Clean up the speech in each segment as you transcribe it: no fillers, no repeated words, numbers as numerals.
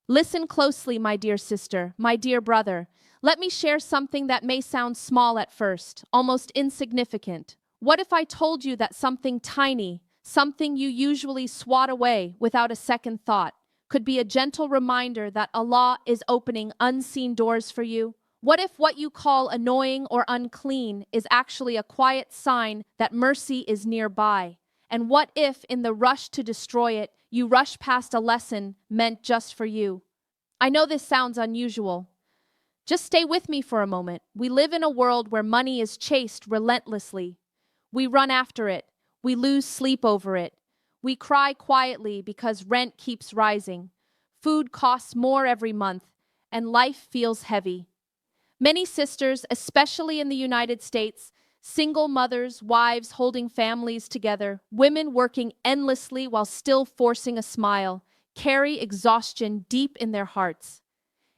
Listen closely, my dear sister, my dear brother. Let me share something that may sound small at first, almost insignificant. What if I told you that something tiny, something you usually swat away without a second thought, could be a gentle reminder that Allah is opening unseen doors for you? What if what you call annoying or unclean is actually a quiet sign that mercy is nearby? And what if, in the rush to destroy it, you rush past a lesson meant just for you? I know this sounds unusual. Just stay with me for a moment. We live in a world where money is chased relentlessly. We run after it. We lose sleep over it. We cry quietly because rent keeps rising. Food costs more every month, and life feels heavy. Many sisters, especially in the United States, single mothers, wives holding families together, women working endlessly while still forcing a smile, carry exhaustion deep in their hearts.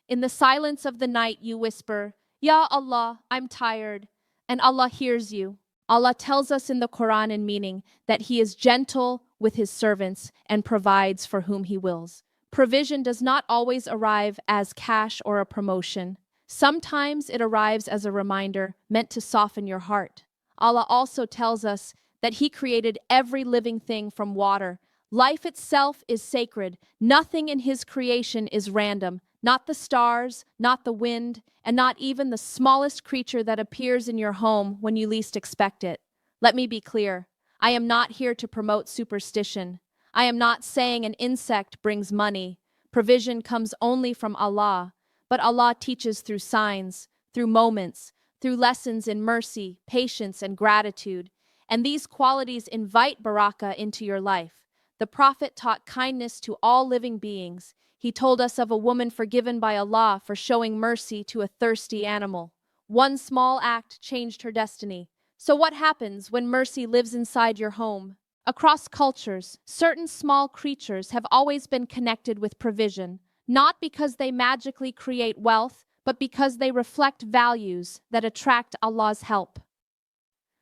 In the silence of the night, you whisper, "Ya Allah, I'm tired," and Allah hears you. Allah tells us in the Quran in meaning that He is gentle with His servants and provides for whom He wills. Provision does not always arrive as cash or a promotion. Sometimes it arrives as a reminder meant to soften your heart. Allah also tells us that He created every living thing from water. Life itself is sacred. Nothing in His creation is random. Not the stars, not the wind, and not even the smallest creature that appears in your home when you least expect it. Let me be clear. I am not here to promote superstition. I am not saying an insect brings money. Provision comes only from Allah. But Allah teaches through signs, through moments, through lessons in mercy, patience, and gratitude. And these qualities invite barakah into your life. The Prophet taught kindness to all living beings. He told us of a woman forgiven by Allah for showing mercy to a thirsty animal. One small act changed her destiny. So what happens when mercy lives inside your home? Across cultures, certain small creatures have always been connected with provision. Not because they magically create wealth, but because they reflect values that attract Allah's help.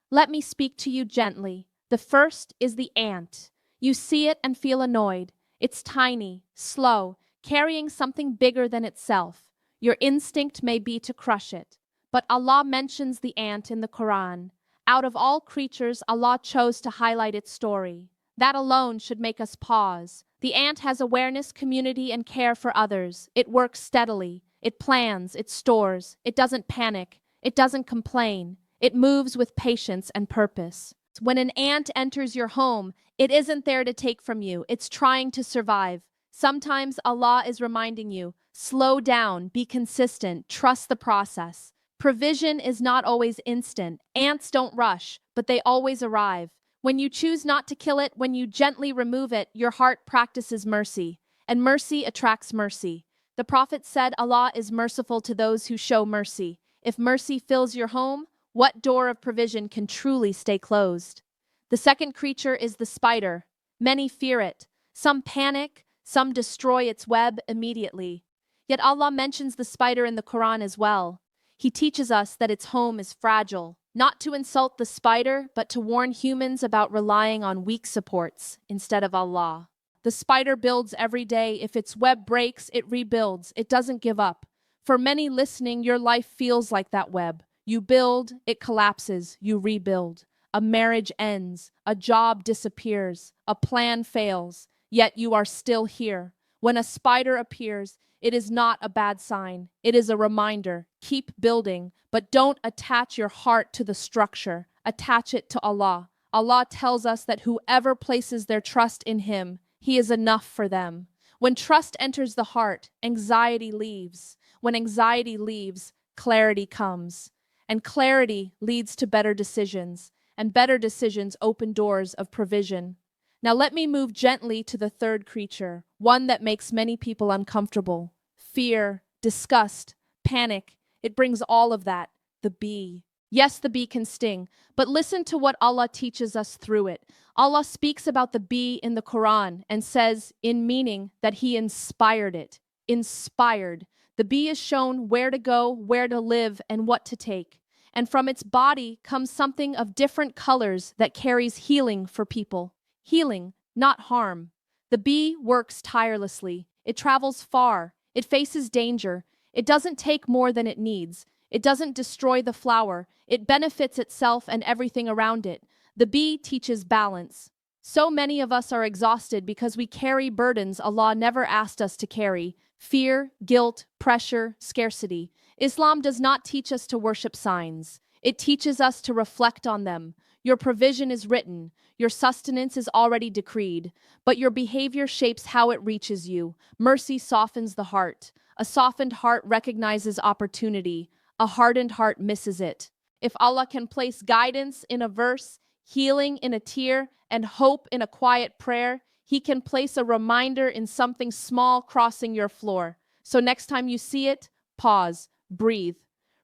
Let me speak to you gently. The first is the ant. You see it and feel annoyed. It's tiny, slow, carrying something bigger than itself. Your instinct may be to crush it. But Allah mentions the ant in the Quran. Out of all creatures, Allah chose to highlight its story. That alone should make us pause. The ant has awareness, community, and care for others. It works steadily. It plans. It stores. It doesn't panic. It doesn't complain. It moves with patience and purpose. When an ant enters your home, it isn't there to take from you. It's trying to survive. Sometimes Allah is reminding you, slow down, be consistent, trust the process. Provision is not always instant. Ants don't rush, but they always arrive. When you choose not to kill it, when you gently remove it, your heart practices mercy, and mercy attracts mercy. The Prophet said Allah is merciful to those who show mercy. If mercy fills your home, what door of provision can truly stay closed? The second creature is the spider. Many fear it. Some panic, some destroy its web immediately. Yet Allah mentions the spider in the Quran as well. He teaches us that its home is fragile. Not to insult the spider, but to warn humans about relying on weak supports instead of Allah. The spider builds every day. If its web breaks, it rebuilds. It doesn't give up. For many listening, your life feels like that web. You build, it collapses, you rebuild. A marriage ends, a job disappears, a plan fails, yet you are still here. When a spider appears, it is not a bad sign. It is a reminder. Keep building, but don't attach your heart to the structure. Attach it to Allah. Allah tells us that whoever places their trust in Him, He is enough for them. When trust enters the heart, anxiety leaves. When anxiety leaves, clarity comes. And clarity leads to better decisions, and better decisions open doors of provision. Now let me move gently to the third creature, one that makes many people uncomfortable. Fear, disgust, panic. It brings all of that. The bee. Yes, the bee can sting, but listen to what Allah teaches us through it. Allah speaks about the bee in the Quran and says, in meaning, that He inspired it. Inspired. The bee is shown where to go, where to live, and what to take. And from its body comes something of different colors that carries healing for people. Healing, not harm. The bee works tirelessly. It travels far. It faces danger. It doesn't take more than it needs. It doesn't destroy the flower. It benefits itself and everything around it. The bee teaches balance. So many of us are exhausted because we carry burdens Allah never asked us to carry. Fear, guilt, pressure, scarcity. Islam does not teach us to worship signs. It teaches us to reflect on them. Your provision is written. Your sustenance is already decreed. But your behavior shapes how it reaches you. Mercy softens the heart. A softened heart recognizes opportunity. A hardened heart misses it. If Allah can place guidance in a verse, healing in a tear, and hope in a quiet prayer, He can place a reminder in something small crossing your floor. So next time you see it, pause, breathe.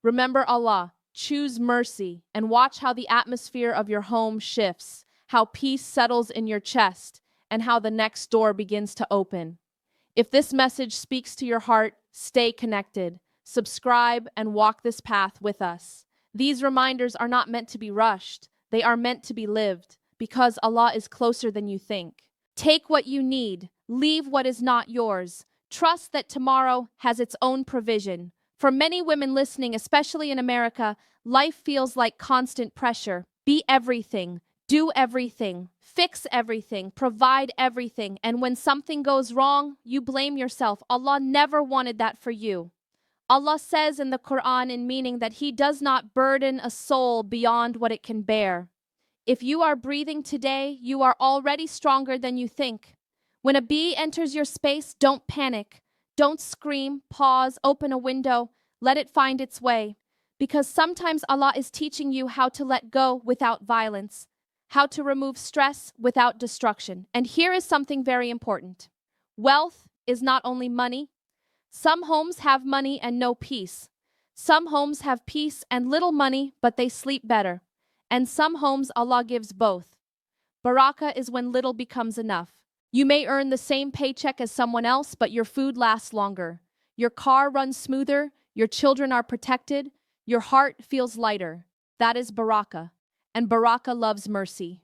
Remember Allah, choose mercy, and watch how the atmosphere of your home shifts, how peace settles in your chest, and how the next door begins to open. If this message speaks to your heart, stay connected. Subscribe and walk this path with us. These reminders are not meant to be rushed. They are meant to be lived, because Allah is closer than you think. Take what you need. Leave what is not yours. Trust that tomorrow has its own provision. For many women listening, especially in America, life feels like constant pressure. Be everything. Do everything. Fix everything. Provide everything. And when something goes wrong, you blame yourself. Allah never wanted that for you. Allah says in the Quran in meaning that He does not burden a soul beyond what it can bear. If you are breathing today, you are already stronger than you think. When a bee enters your space, don't panic. Don't scream, pause, open a window, let it find its way. Because sometimes Allah is teaching you how to let go without violence, how to remove stress without destruction. And here is something very important. Wealth is not only money. Some homes have money and no peace. Some homes have peace and little money, but they sleep better. And some homes Allah gives both. Barakah is when little becomes enough. You may earn the same paycheck as someone else, but your food lasts longer. Your car runs smoother. Your children are protected. Your heart feels lighter. That is barakah. And barakah loves mercy.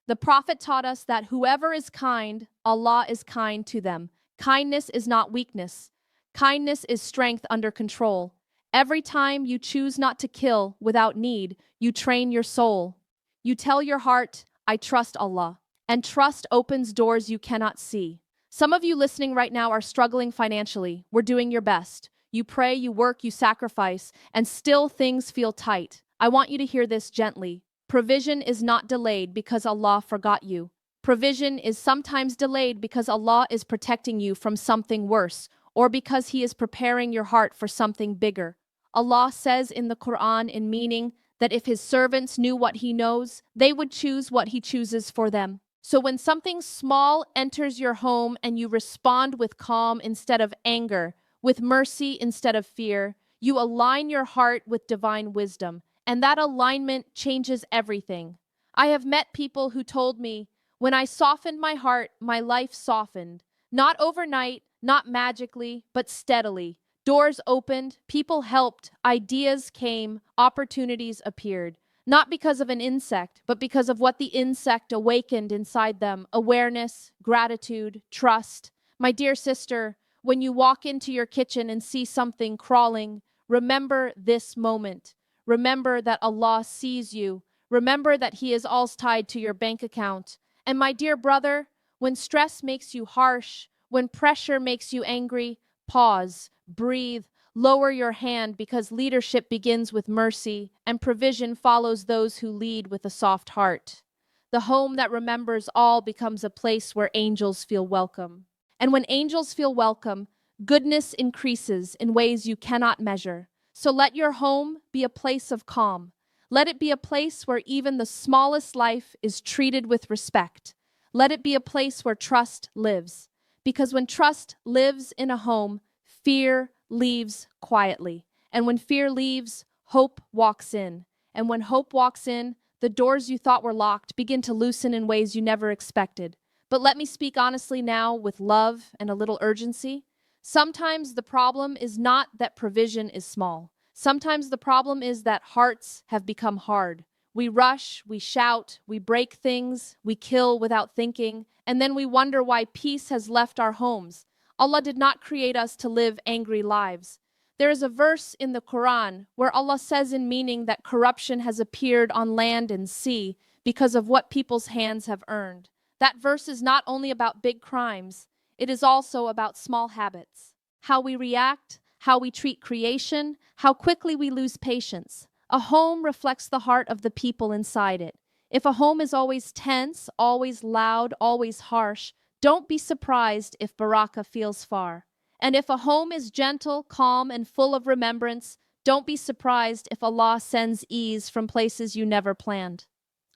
The Prophet taught us that whoever is kind, Allah is kind to them. Kindness is not weakness. Kindness is strength under control. Every time you choose not to kill without need, you train your soul. You tell your heart, I trust Allah. And trust opens doors you cannot see. Some of you listening right now are struggling financially. We're doing your best. You pray, you work, you sacrifice, and still things feel tight. I want you to hear this gently. Provision is not delayed because Allah forgot you. Provision is sometimes delayed because Allah is protecting you from something worse, or because He is preparing your heart for something bigger. Allah says in the Quran in meaning that if His servants knew what He knows, they would choose what He chooses for them. So when something small enters your home and you respond with calm instead of anger, with mercy instead of fear, you align your heart with divine wisdom, and that alignment changes everything. I have met people who told me, when I softened my heart, my life softened. Not overnight, not magically, but steadily. Doors opened, people helped, ideas came, opportunities appeared. Not because of an insect, but because of what the insect awakened inside them: awareness, gratitude, trust. My dear sister, when you walk into your kitchen and see something crawling, remember this moment. Remember that Allah sees you. Remember that He is all tied to your bank account. And my dear brother, when stress makes you harsh, when pressure makes you angry, pause, breathe, lower your hand, because leadership begins with mercy and provision follows those who lead with a soft heart. The home that remembers all becomes a place where angels feel welcome. And when angels feel welcome, goodness increases in ways you cannot measure. So let your home be a place of calm. Let it be a place where even the smallest life is treated with respect. Let it be a place where trust lives. Because when trust lives in a home, fear leaves quietly. And when fear leaves, hope walks in. And when hope walks in, the doors you thought were locked begin to loosen in ways you never expected. But let me speak honestly now with love and a little urgency. Sometimes the problem is not that provision is small. Sometimes the problem is that hearts have become hard. We rush, we shout, we break things, we kill without thinking, and then we wonder why peace has left our homes. Allah did not create us to live angry lives. There is a verse in the Quran where Allah says in meaning that corruption has appeared on land and sea because of what people's hands have earned. That verse is not only about big crimes, it is also about small habits. How we react, how we treat creation, how quickly we lose patience. A home reflects the heart of the people inside it. If a home is always tense, always loud, always harsh, don't be surprised if Baraka feels far. And if a home is gentle, calm, and full of remembrance, don't be surprised if Allah sends ease from places you never planned.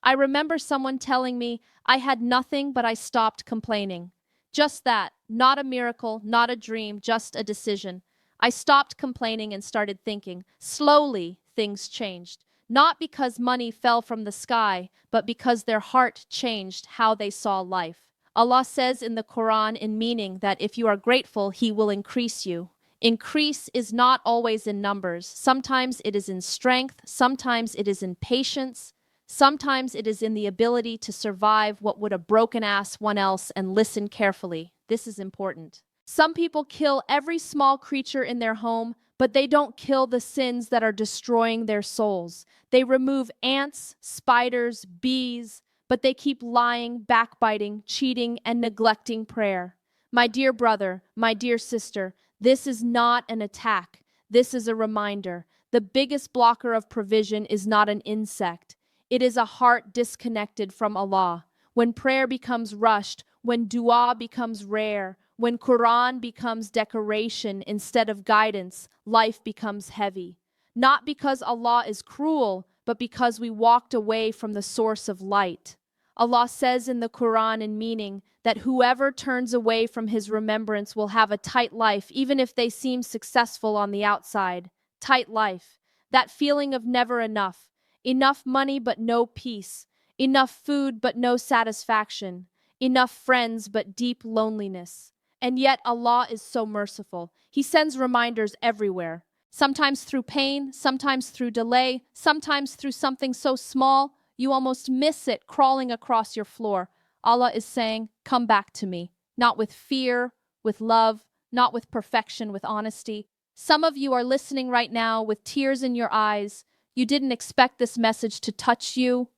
I remember someone telling me, I had nothing but I stopped complaining. Just that, not a miracle, not a dream, just a decision. I stopped complaining and started thinking. Slowly, things changed. Not because money fell from the sky, but because their heart changed how they saw life. Allah says in the Quran in meaning that if you are grateful, He will increase you. Increase is not always in numbers. Sometimes it is in strength, sometimes it is in patience, sometimes it is in the ability to survive what would a broken ass one else and listen carefully. This is important. Some people kill every small creature in their home, but they don't kill the sins that are destroying their souls. They remove ants, spiders, bees, but they keep lying, backbiting, cheating, and neglecting prayer. My dear brother, my dear sister, this is not an attack. This is a reminder. The biggest blocker of provision is not an insect. It is a heart disconnected from Allah. When prayer becomes rushed, when dua becomes rare, when Quran becomes decoration instead of guidance, life becomes heavy. Not because Allah is cruel, but because we walked away from the source of light. Allah says in the Quran in meaning that whoever turns away from His remembrance will have a tight life, even if they seem successful on the outside. Tight life. That feeling of never enough. Enough money but no peace. Enough food but no satisfaction. Enough friends but deep loneliness. And yet Allah is so merciful. He sends reminders everywhere. Sometimes through pain, sometimes through delay, sometimes through something so small you almost miss it crawling across your floor. Allah is saying, come back to me. Not with fear, with love, not with perfection, with honesty. Some of you are listening right now with tears in your eyes. You didn't expect this message to touch you.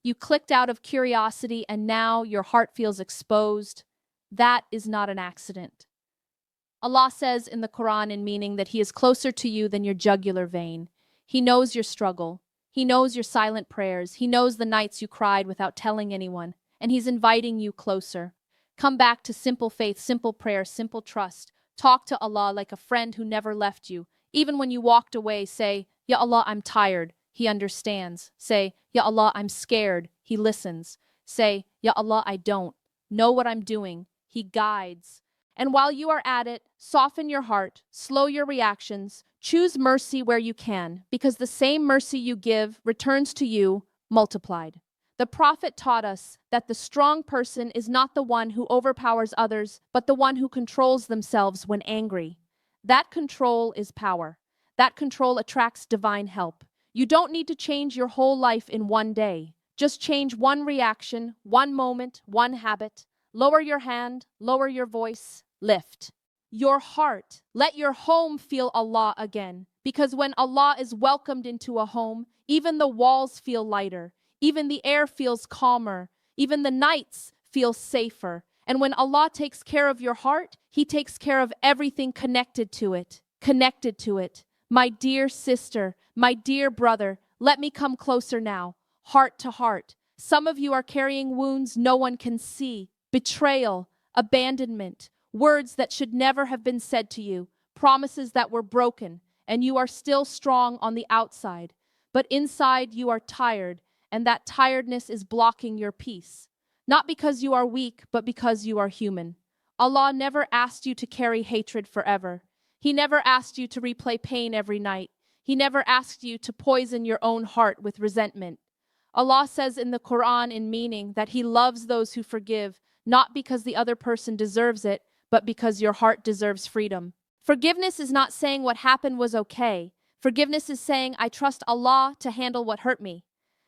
You clicked out of curiosity and now your heart feels exposed. That is not an accident. Allah says in the Quran in meaning that He is closer to you than your jugular vein. He knows your struggle. He knows your silent prayers. He knows the nights you cried without telling anyone. And He's inviting you closer. Come back to simple faith, simple prayer, simple trust. Talk to Allah like a friend who never left you. Even when you walked away, say, Ya Allah, I'm tired. He understands. Say, Ya Allah, I'm scared. He listens. Say, Ya Allah, I don't know what I'm doing. He guides. And while you are at it, soften your heart, slow your reactions, choose mercy where you can, because the same mercy you give returns to you multiplied. The Prophet taught us that the strong person is not the one who overpowers others, but the one who controls themselves when angry. That control is power. That control attracts divine help. You don't need to change your whole life in one day. Just change one reaction, one moment, one habit. Lower your hand, lower your voice, lift your heart. Let your home feel Allah again. Because when Allah is welcomed into a home, even the walls feel lighter. Even the air feels calmer. Even the nights feel safer. And when Allah takes care of your heart, He takes care of everything connected to it. Connected to it. My dear sister, my dear brother, let me come closer now. Heart to heart. Some of you are carrying wounds no one can see. Betrayal, abandonment, words that should never have been said to you, promises that were broken, and you are still strong on the outside. But inside you are tired, and that tiredness is blocking your peace. Not because you are weak, but because you are human. Allah never asked you to carry hatred forever. He never asked you to replay pain every night. He never asked you to poison your own heart with resentment. Allah says in the Quran in meaning that He loves those who forgive, not because the other person deserves it, but because your heart deserves freedom. Forgiveness is not saying what happened was okay. Forgiveness is saying, I trust Allah to handle what hurt me.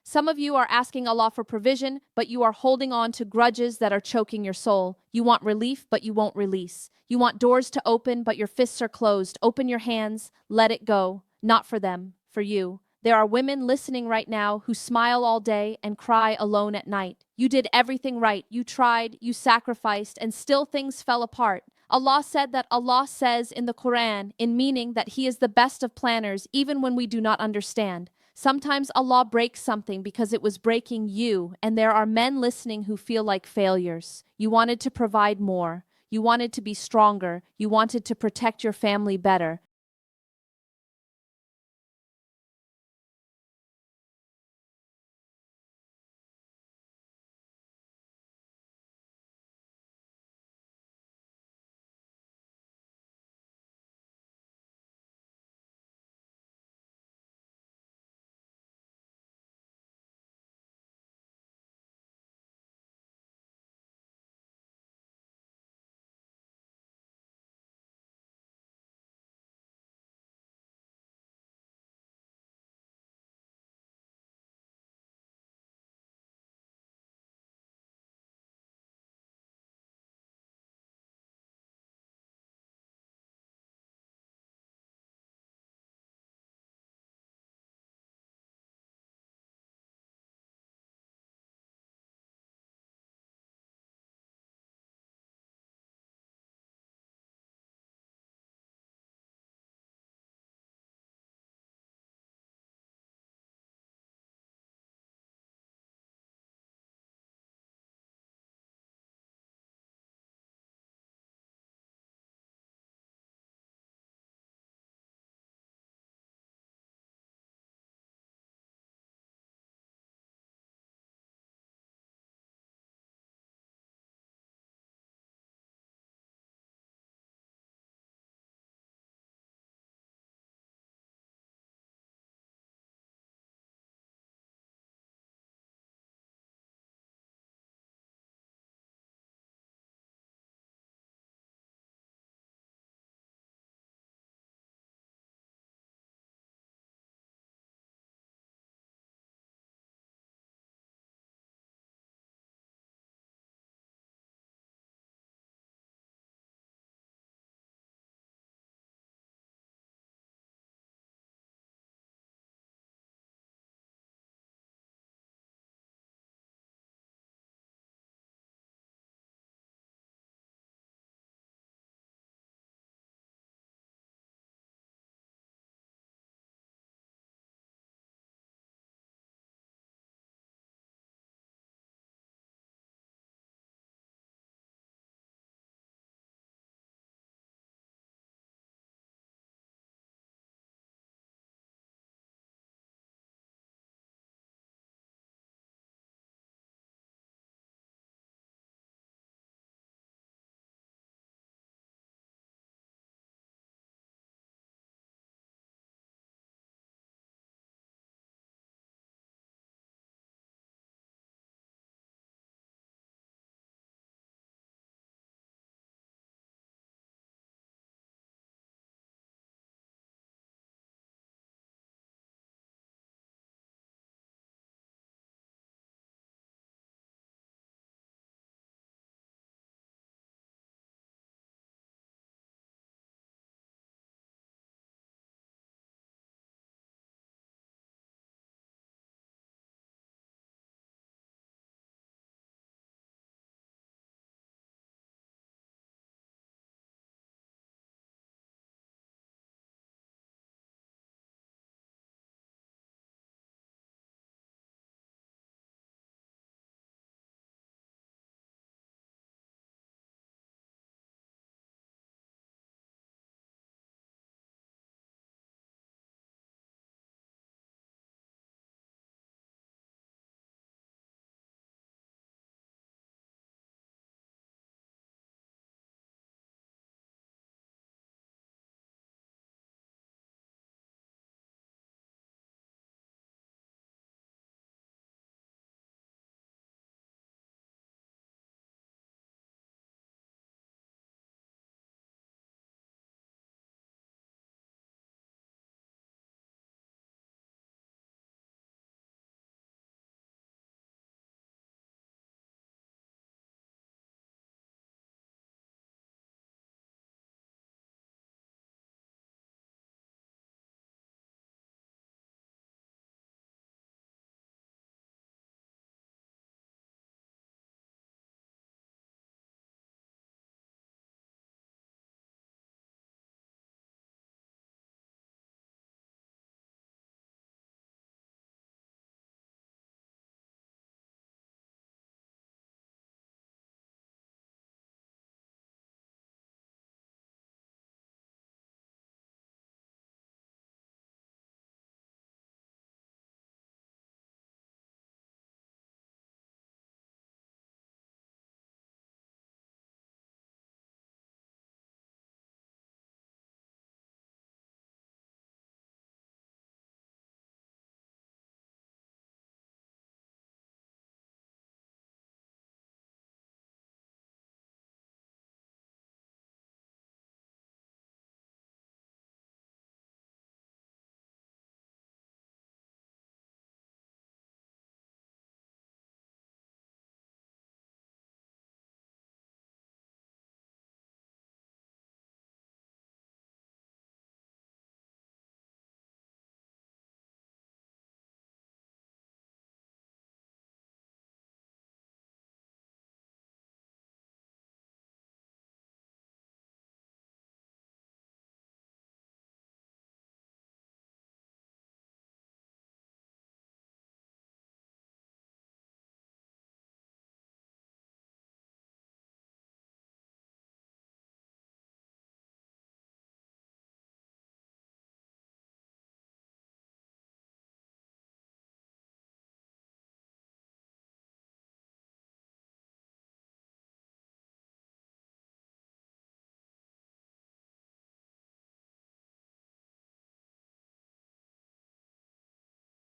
Some of you are asking Allah for provision, but you are holding on to grudges that are choking your soul. You want relief, but you won't release. You want doors to open, but your fists are closed. Open your hands, let it go. Not for them, for you. There are women listening right now who smile all day and cry alone at night. You did everything right. You tried, you sacrificed, and still things fell apart. Allah said that Allah says in the Quran, in meaning that He is the best of planners even when we do not understand. Sometimes Allah breaks something because it was breaking you, and there are men listening who feel like failures. You wanted to provide more. You wanted to be stronger. You wanted to protect your family better.